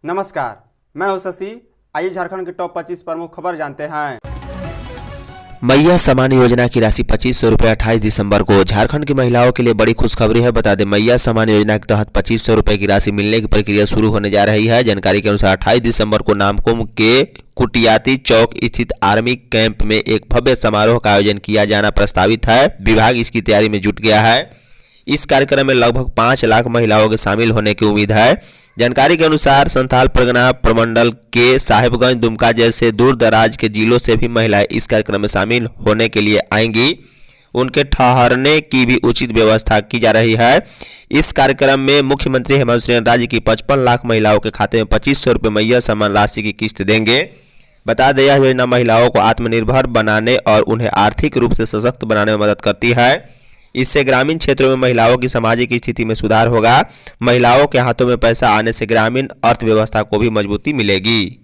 नमस्कार, मैं हूं शशि। आइए झारखंड की टॉप 25 प्रमुख खबर जानते हैं। मैया सम्मान योजना की राशि 2500 रुपये 28 दिसंबर को। झारखंड की महिलाओं के लिए बड़ी खुशखबरी है। बता दें, मैया सम्मान योजना के तहत 2500 रुपये की राशि मिलने की प्रक्रिया शुरू होने जा रही है। जानकारी के अनुसार 28 दिसंबर को नामकुम के कुटियाती चौक स्थित आर्मी कैंप में एक भव्य समारोह का आयोजन किया जाना प्रस्तावित है। विभाग इसकी तैयारी में जुट गया है। इस कार्यक्रम में लगभग 5 लाख महिलाओं के शामिल होने की उम्मीद है। जानकारी के अनुसार संथाल परगना प्रमंडल के साहिबगंज, दुमका जैसे दूर दराज के जिलों से भी महिलाएं इस कार्यक्रम में शामिल होने के लिए आएंगी। उनके ठहरने की भी उचित व्यवस्था की जा रही है। इस कार्यक्रम में मुख्यमंत्री हेमंत सोरेन राज्य की 55 लाख महिलाओं के खाते में 2500 रुपये मैया सम्मान राशि की किस्त देंगे। बता दें, यह योजना महिलाओं को आत्मनिर्भर बनाने और उन्हें आर्थिक रूप से सशक्त बनाने में मदद करती है। इससे ग्रामीण क्षेत्रों में महिलाओं की सामाजिक स्थिति में सुधार होगा। महिलाओं के हाथों में पैसा आने से ग्रामीण अर्थव्यवस्था को भी मजबूती मिलेगी।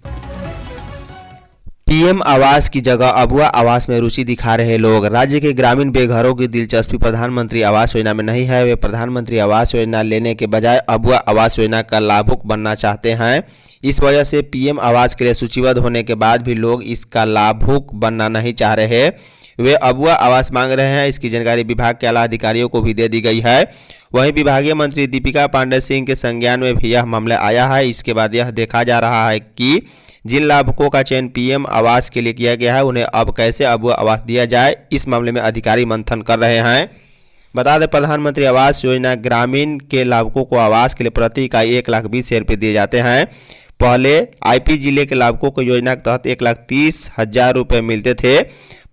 पीएम आवास की जगह अबुआ आवास में रुचि दिखा रहे लोग। राज्य के ग्रामीण बेघरों की दिलचस्पी प्रधानमंत्री आवास योजना में नहीं है। वे प्रधानमंत्री आवास योजना लेने के बजाय अबुआ आवास योजना का लाभुक बनना चाहते हैं। इस वजह से पीएम आवास के लिए सूचीबद्ध होने के बाद भी लोग इसका लाभुक बनना नहीं चाह रहे। वे अबुआ आवास मांग रहे हैं। इसकी जानकारी विभाग के आला अधिकारियों को भी दे दी गई है। वहीं विभागीय मंत्री दीपिका पांडे सिंह के संज्ञान में भी यह मामला आया है। इसके बाद यह देखा जा रहा है कि जिन लाभुकों का चयन पीएम आवास के लिए किया गया है, उन्हें अब कैसे अबुआ आवास दिया जाए, इस मामले में अधिकारी मंथन कर रहे हैं। बता दें, प्रधानमंत्री आवास योजना ग्रामीण के लाभुकों को आवास के लिए प्रति इकाई 1,20,000 रुपये दिए जाते हैं। पहले आईपी जिले के लाभुकों को योजना के तहत 1,30,000 रुपये मिलते थे,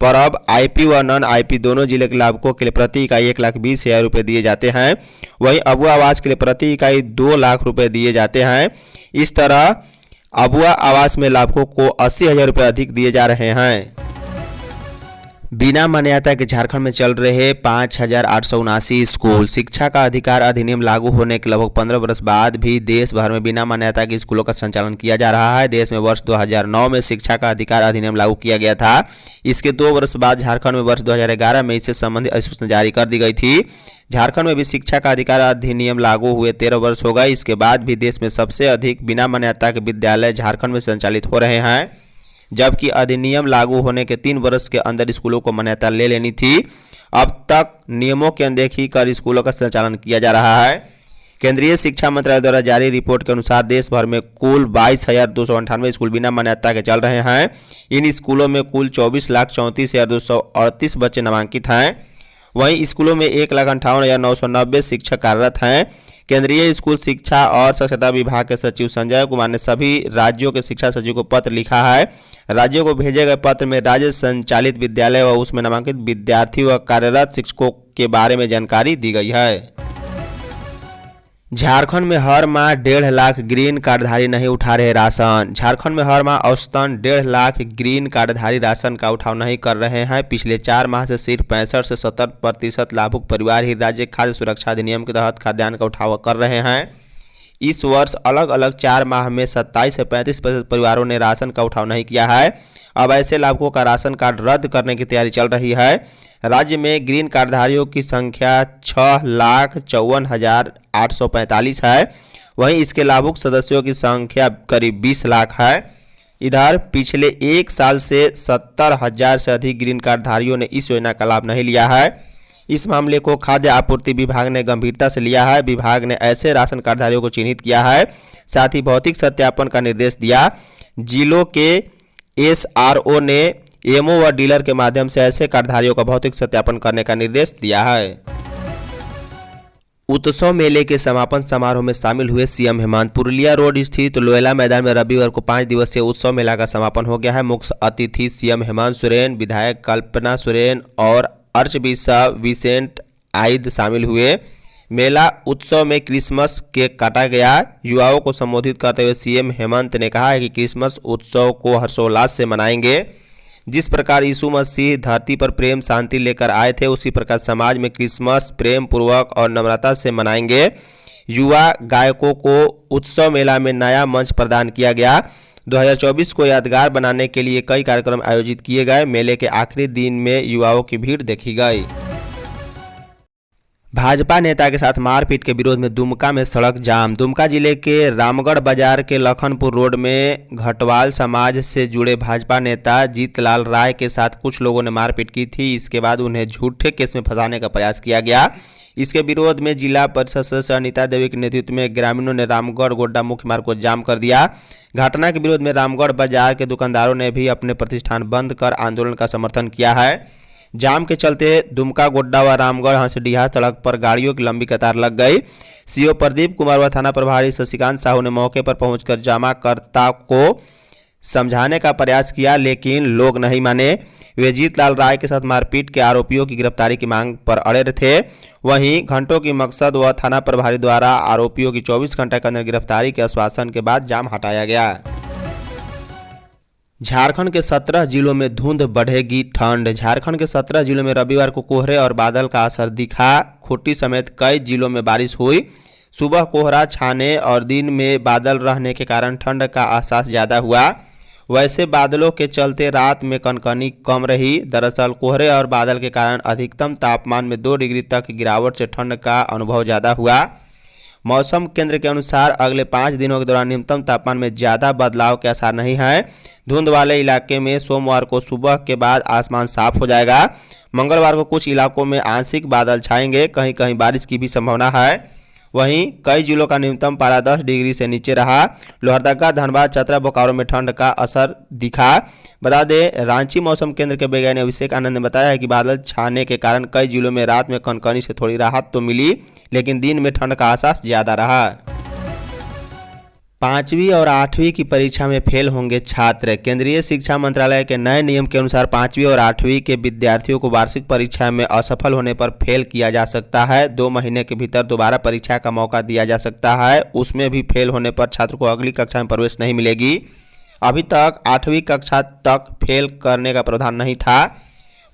पर अब आईपी व नॉन आईपी दोनों जिले के लाभुकों के लिए प्रति इकाई 1,20,000 रुपये दिए जाते हैं। वहीं अबुआ आवास के लिए प्रति इकाई 2 लाख रुपये दिए जाते हैं। इस तरह अबुआ आवास में लाभुकों को 80,000 रुपये अधिक दिए जा रहे हैं। बिना मान्यता के झारखंड में चल रहे 5,879 स्कूल। शिक्षा का अधिकार अधिनियम लागू होने के लगभग 15 वर्ष बाद भी देश भर में बिना मान्यता के स्कूलों का संचालन किया जा रहा है। देश में वर्ष 2009 में शिक्षा का अधिकार अधिनियम लागू किया गया था। इसके 2 वर्ष बाद झारखंड में वर्ष 2011 में इससे संबंधित अधिसूचना जारी कर दी गई थी। झारखंड में भी शिक्षा का अधिकार अधिनियम लागू हुए 13 वर्ष हो गए। इसके बाद भी देश में सबसे अधिक बिना मान्यता के विद्यालय झारखंड में संचालित हो रहे हैं, जबकि अधिनियम लागू होने के 3 वर्ष के अंदर स्कूलों को मान्यता ले लेनी थी। अब तक नियमों की अनदेखी कर स्कूलों का संचालन किया जा रहा है। केंद्रीय शिक्षा मंत्रालय द्वारा जारी रिपोर्ट के अनुसार देश भर में कुल 22,298 स्कूल बिना मान्यता के चल रहे हैं। इन स्कूलों में कुल 24,34,238 बच्चे नामांकित हैं। वहीं स्कूलों में 1,58,990 शिक्षक कार्यरत हैं। केंद्रीय स्कूल शिक्षा और साक्षरता विभाग के सचिव संजय कुमार ने सभी राज्यों के शिक्षा सचिव को पत्र लिखा है। राज्यों को भेजे गए पत्र में राज्य संचालित विद्यालय व उसमें नामांकित विद्यार्थी व कार्यरत शिक्षकों के बारे में जानकारी दी गई है। झारखंड में हर माह 1.5 लाख ग्रीन कार्डधारी नहीं उठा रहे राशन। झारखंड में हर माह औसतन 1.5 लाख ग्रीन कार्डधारी राशन का उठाव नहीं कर रहे हैं। पिछले 4 माह से सिर्फ 65 से 70% लाभुक परिवार ही राज्य खाद्य सुरक्षा अधिनियम के तहत खाद्यान्न का उठाव कर रहे हैं। इस वर्ष अलग अलग 4 माह में 27 से 35% परिवारों ने राशन का उठाव नहीं किया है। अब ऐसे लाभुकों का राशन कार्ड रद्द करने की तैयारी चल रही है। राज्य में ग्रीन कार्डधारियों की संख्या 6,54,845 है। वहीं इसके लाभुक सदस्यों की संख्या करीब 20 लाख है। इधर पिछले 1 साल से 70,000 से अधिक ग्रीन कार्डधारियों ने इस योजना का लाभ नहीं लिया है। इस मामले को खाद्य आपूर्ति विभाग ने गंभीरता से लिया है। विभाग ने ऐसे राशन कार्डधारियों को चिन्हित किया है, साथ ही भौतिक सत्यापन का निर्देश दिया। जिलों के एसआरओ ने एमओ व डीलर के माध्यम से ऐसे कार्डधारियों का भौतिक सत्यापन करने का निर्देश दिया है। उत्सव मेले के समापन समारोह में शामिल हुए सीएम हेमंत। पुरुलिया रोड स्थित लोयला मैदान में रविवार को 5 दिवसीय उत्सव मेला का समापन हो गया है। मुख्य अतिथि सीएम हेमंत सोरेन, विधायक कल्पना सोरेन और आर्चबिशप विसेंट आइद शामिल हुए। मेला उत्सव में क्रिसमस केक काटा गया। युवाओं को संबोधित करते हुए सीएम हेमंत ने कहा है कि क्रिसमस उत्सव को हर्षोल्लास से मनाएंगे। जिस प्रकार यीशु मसीह धरती पर प्रेम शांति लेकर आए थे, उसी प्रकार समाज में क्रिसमस प्रेम पूर्वक और नम्रता से मनाएंगे। युवा गायकों को उत्सव मेला में नया मंच प्रदान किया गया। 2024 को यादगार बनाने के लिए कई कार्यक्रम आयोजित किए गए। मेले के आखिरी दिन में युवाओं की भीड़ देखी गई। भाजपा नेता के साथ मारपीट के विरोध में दुमका में सड़क जाम। दुमका जिले के रामगढ़ बाजार के लखनपुर रोड में घटवाल समाज से जुड़े भाजपा नेता जीतलाल राय के साथ कुछ लोगों ने मारपीट की थी। इसके बाद उन्हें झूठे केस में फंसाने का प्रयास किया गया। इसके विरोध में जिला परिषद सदस्य अनिता देवी के नेतृत्व में ग्रामीणों ने रामगढ़ गोड्डा मुख्य मार्ग को जाम कर दिया। घटना के विरोध में रामगढ़ बाजार के दुकानदारों ने भी अपने प्रतिष्ठान बंद कर आंदोलन का समर्थन किया है। जाम के चलते दुमका गोड्डा व रामगढ़ हंसडीहा सड़क पर गाड़ियों की लंबी कतार लग गई। सीओ प्रदीप कुमार व थाना प्रभारी शशिकांत साहू ने मौके पर पहुंचकर जमाकर्ता को समझाने का प्रयास किया, लेकिन लोग नहीं माने। वे जीतलाल राय के साथ मारपीट के आरोपियों की गिरफ्तारी की मांग पर अड़े थे। वहीं घंटों की मकसद व थाना प्रभारी द्वारा आरोपियों की 24 घंटे के अंदर गिरफ्तारी के आश्वासन के बाद जाम हटाया गया। झारखंड के 17 जिलों में धुंध, बढ़ेगी ठंड। झारखंड के 17 जिलों में रविवार को कोहरे और बादल का असर दिखा। खूंटी समेत कई जिलों में बारिश हुई। सुबह कोहरा छाने और दिन में बादल रहने के कारण ठंड का एहसास ज़्यादा हुआ। वैसे बादलों के चलते रात में कनकनी कम रही। दरअसल कोहरे और बादल के कारण अधिकतम तापमान में 2 डिग्री तक गिरावट से ठंड का अनुभव ज़्यादा हुआ। मौसम केंद्र के अनुसार अगले 5 दिनों के दौरान न्यूनतम तापमान में ज़्यादा बदलाव के आसार नहीं है। धुंध वाले इलाके में सोमवार को सुबह के बाद आसमान साफ हो जाएगा। मंगलवार को कुछ इलाकों में आंशिक बादल छाएंगे, कहीं कहीं बारिश की भी संभावना है। वहीं कई जिलों का न्यूनतम पारा 10 डिग्री से नीचे रहा। लोहरदगा, धनबाद, चतरा, बोकारो में ठंड का असर दिखा। बता दें, रांची मौसम केंद्र के वैज्ञानिक अभिषेक आनंद ने बताया है कि बादल छाने के कारण कई जिलों में रात में कनकनी से थोड़ी राहत तो मिली, लेकिन दिन में ठंड का एहसास ज़्यादा रहा। 5वीं और 8वीं की परीक्षा में फेल होंगे छात्र। केंद्रीय शिक्षा मंत्रालय के नए नियम के अनुसार 5वीं और 8वीं के विद्यार्थियों को वार्षिक परीक्षा में असफल होने पर फेल किया जा सकता है। 2 महीने के भीतर दोबारा परीक्षा का मौका दिया जा सकता है। उसमें भी फेल होने पर छात्र को अगली कक्षा में प्रवेश नहीं मिलेगी। अभी तक 8वीं कक्षा तक फेल करने का प्रावधान नहीं था।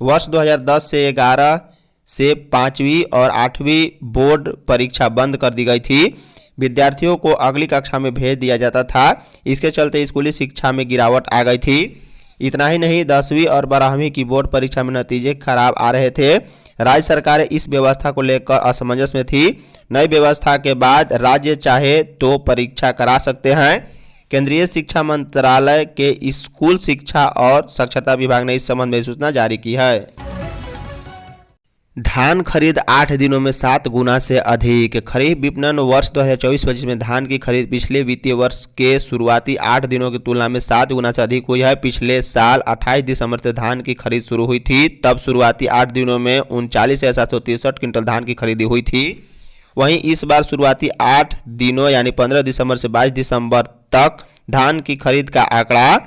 वर्ष 2010 से 11 से 5वीं और 8वीं बोर्ड परीक्षा बंद कर दी गई थी। विद्यार्थियों को अगली कक्षा में भेज दिया जाता था। इसके चलते स्कूली शिक्षा में गिरावट आ गई थी। इतना ही नहीं, 10वीं और 12वीं की बोर्ड परीक्षा में नतीजे खराब आ रहे थे। राज्य सरकार इस व्यवस्था को लेकर असमंजस में थी। नई व्यवस्था के बाद राज्य चाहे तो परीक्षा करा सकते हैं। केंद्रीय शिक्षा मंत्रालय के स्कूल शिक्षा और साक्षरता विभाग ने इस संबंध में सूचना जारी की है। धान खरीद 8 दिनों में 7 गुना से अधिक। खरीफ विपणन वर्ष 2024-25 में धान की खरीद पिछले वित्तीय वर्ष के शुरुआती 8 दिनों की तुलना में 7 गुना से अधिक हुई है। पिछले साल 28 दिसंबर से धान की खरीद शुरू हुई थी। तब शुरुआती 8 दिनों में 39,763 क्विंटल धान की खरीदी हुई थी। वहीं इस बार शुरुआती 8 दिनों यानी 15 दिसंबर से 22 दिसंबर तक धान की खरीद का आंकड़ा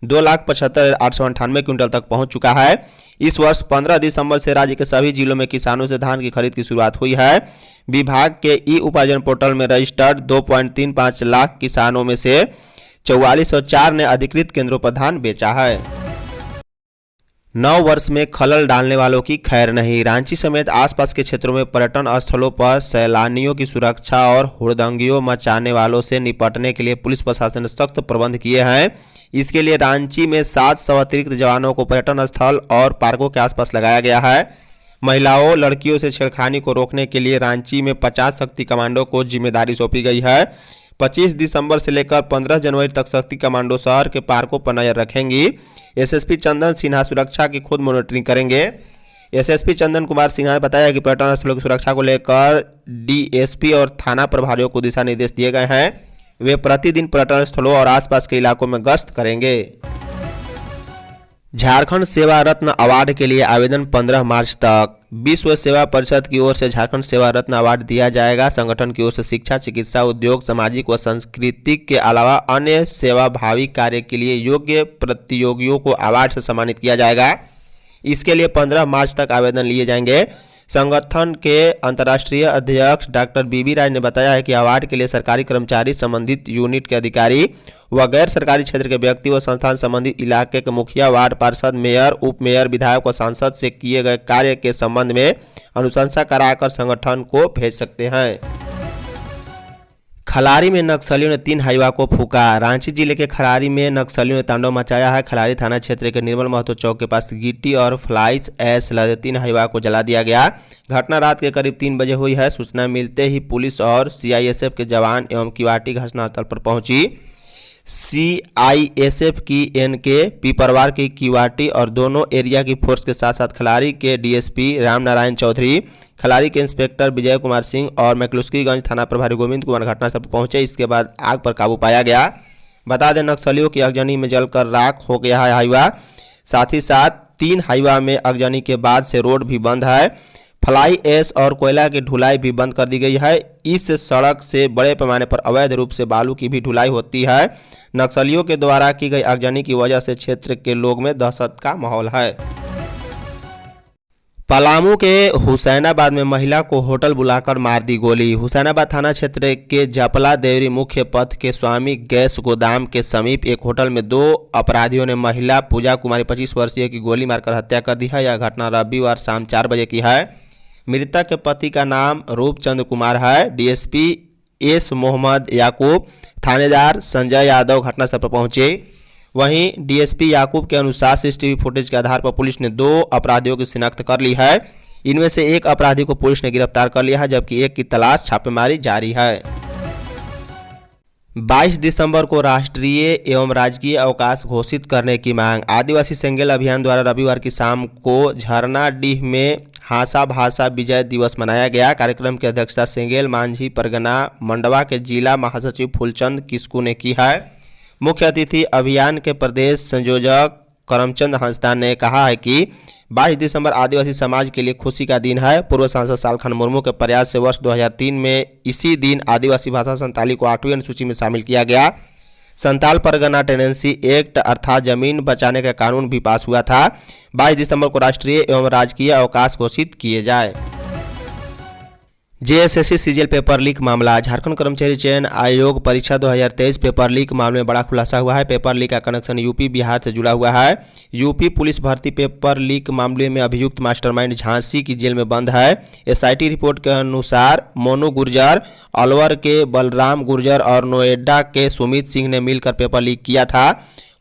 2,75,898 क्विंटल तक पहुंच चुका है। इस वर्ष 15 दिसंबर से राज्य के सभी जिलों में किसानों से धान की खरीद की शुरुआत हुई है। विभाग के ई उपार्जन पोर्टल में रजिस्टर्ड 2.35 लाख किसानों में से 4404 ने अधिकृत केंद्रों पर धान बेचा है। 9 वर्ष में खलल डालने वालों की खैर नहीं। रांची समेत आसपास के क्षेत्रों में पर्यटन स्थलों पर सैलानियों की सुरक्षा और हुड़दंगियों मचाने वालों से निपटने के लिए पुलिस प्रशासन ने सख्त प्रबंध किए हैं। इसके लिए रांची में 700 अतिरिक्त जवानों को पर्यटन स्थल और पार्कों के आसपास लगाया गया है। महिलाओं, लड़कियों से छेड़खानी को रोकने के लिए रांची में 50 शक्ति कमांडो को जिम्मेदारी सौंपी गई है। 25 दिसंबर से लेकर 15 जनवरी तक शक्ति कमांडो शहर के पार्कों पर नजर रखेंगी। एसएसपी चंदन सिन्हा सुरक्षा की खुद मॉनिटरिंग करेंगे। एसएसपी चंदन कुमार सिन्हा ने बताया कि पर्यटन स्थलों की सुरक्षा को लेकर डीएसपी और थाना प्रभारियों को दिशा निर्देश दिए गए हैं। वे प्रतिदिन पर्यटन स्थलों और आसपास के इलाकों में गश्त करेंगे। झारखंड सेवा रत्न अवार्ड के लिए आवेदन 15 मार्च तक। विश्व सेवा परिषद की ओर से झारखंड सेवा रत्न अवार्ड दिया जाएगा। संगठन की ओर से शिक्षा, चिकित्सा, उद्योग, सामाजिक व सांस्कृतिक के अलावा अन्य सेवाभावी कार्य के लिए योग्य प्रतियोगियों को अवार्ड से सम्मानित किया जाएगा। इसके लिए 15 मार्च तक आवेदन लिए जाएंगे। संगठन के अंतर्राष्ट्रीय अध्यक्ष डॉक्टर बीबी राय ने बताया है कि अवार्ड के लिए सरकारी कर्मचारी, संबंधित यूनिट के अधिकारी व गैर सरकारी क्षेत्र के व्यक्ति व संस्थान संबंधित इलाके के मुखिया, वार्ड पार्षद, मेयर, उप मेयर, विधायक व सांसद से किए गए कार्य के संबंध में अनुशंसा कराकर संगठन को भेज सकते हैं। खलारी में नक्सलियों ने 3 हाईवा को फूका। रांची जिले के खलारी में नक्सलियों ने तांडव मचाया है। खलारी थाना क्षेत्र के निर्मल महतो चौक के पास गिट्टी और फ्लाइज ऐश लदे 3 हाईवा को जला दिया गया। घटना रात के करीब 3 बजे हुई है। सूचना मिलते ही पुलिस और सीआईएसएफ के जवान एवं किवाटी घटनास्थल पर पहुंची। सीआईएसएफ की एनके पीपरवार की किवाटी और दोनों एरिया की फोर्स के साथ साथ खलारी के डीएसपी राम नारायण चौधरी, खलारी के इंस्पेक्टर विजय कुमार सिंह और मैकलुस्कीगंज थाना प्रभारी गोविंद कुमार घटनास्थल पर पहुंचे। इसके बाद आग पर काबू पाया गया। बता दें, नक्सलियों की अगजनी में जलकर राख हो गया है हाईवा। साथ ही साथ 3 हाईवा में अगजनी के बाद से रोड भी बंद है। फ्लाई ऐश और कोयला की ढुलाई भी बंद कर दी गई है। इस सड़क से बड़े पैमाने पर अवैध रूप से बालू की भी ढुलाई होती है। नक्सलियों के द्वारा की गई अगजनी की वजह से क्षेत्र के लोग में दहशत का माहौल है। पलामू के हुसैनाबाद में महिला को होटल बुलाकर मार दी गोली। हुसैनाबाद थाना क्षेत्र के जपला देवरी मुख्य पथ के स्वामी गैस गोदाम के समीप एक होटल में 2 अपराधियों ने महिला पूजा कुमारी 25 वर्षीय की गोली मारकर हत्या कर दी है। यह घटना रविवार शाम 4 बजे की है। मृतक के पति का नाम रूपचंद कुमार है। डीएसपी एस मोहम्मद याकूब, थानेदार संजय यादव घटनास्थल पर पहुंचे। वहीं डीएसपी याकूब के अनुसार सीसीटीवी फुटेज के आधार पर पुलिस ने 2 अपराधियों की शिनाख्त कर ली है। इनमें से एक अपराधी को पुलिस ने गिरफ्तार कर लिया है, जबकि एक की तलाश छापेमारी जारी है। 22 दिसंबर को राष्ट्रीय एवं राजकीय अवकाश घोषित करने की मांग। आदिवासी सेंगेल अभियान द्वारा रविवार की शाम को झरनाडीह में हासा भाषा विजय दिवस मनाया गया। कार्यक्रम की अध्यक्षता सेंगेल मांझी परगना मंडवा के जिला महासचिव फूलचंद किस्कू ने की है। मुख्य अतिथि अभियान के प्रदेश संयोजक करमचंद हंसदा ने कहा है कि 22 दिसंबर आदिवासी समाज के लिए खुशी का दिन है। पूर्व सांसद सालखन मुर्मू के प्रयास से वर्ष 2003 में इसी दिन आदिवासी भाषा संताली को 8वीं अनुसूची में शामिल किया गया। संताल परगना टेनेंसी एक्ट अर्थात जमीन बचाने का कानून भी पास हुआ था। 22 दिसंबर को राष्ट्रीय एवं राजकीय अवकाश घोषित किए जाए। जेएसएससी सीजीएल पेपर लीक मामला। झारखंड कर्मचारी चयन आयोग परीक्षा 2023 पेपर लीक मामले में बड़ा खुलासा हुआ है। पेपर लीक का कनेक्शन यूपी बिहार से जुड़ा हुआ है। यूपी पुलिस भर्ती पेपर लीक मामले में अभियुक्त मास्टरमाइंड झांसी की जेल में बंद है। एसआईटी रिपोर्ट के अनुसार मोनू गुर्जर, अलवर के बलराम गुर्जर और नोएडा के सुमित सिंह ने मिलकर पेपर लीक किया था।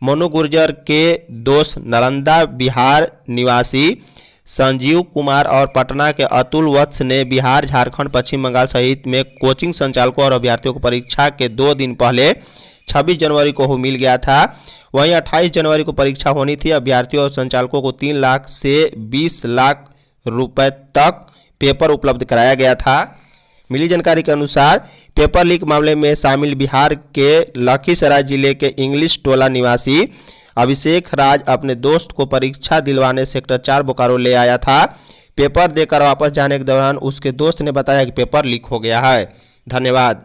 मोनू गुर्जर के दोस्त नालंदा बिहार निवासी संजीव कुमार और पटना के अतुल वत्स ने बिहार, झारखंड, पश्चिम बंगाल सहित में कोचिंग संचालकों और अभ्यर्थियों को परीक्षा के 2 दिन पहले 26 जनवरी को मिल गया था। वहीं 28 जनवरी को परीक्षा होनी थी। अभ्यर्थियों और संचालकों को 3 लाख से 20 लाख रुपए तक पेपर उपलब्ध कराया गया था। मिली जानकारी के अनुसार पेपर लीक मामले में शामिल बिहार के लखीसराय जिले के इंग्लिश टोला निवासी अभिषेक राज अपने दोस्त को परीक्षा दिलवाने सेक्टर 4 बोकारो ले आया था। पेपर देकर वापस जाने के दौरान उसके दोस्त ने बताया कि पेपर लीक हो गया है। धन्यवाद।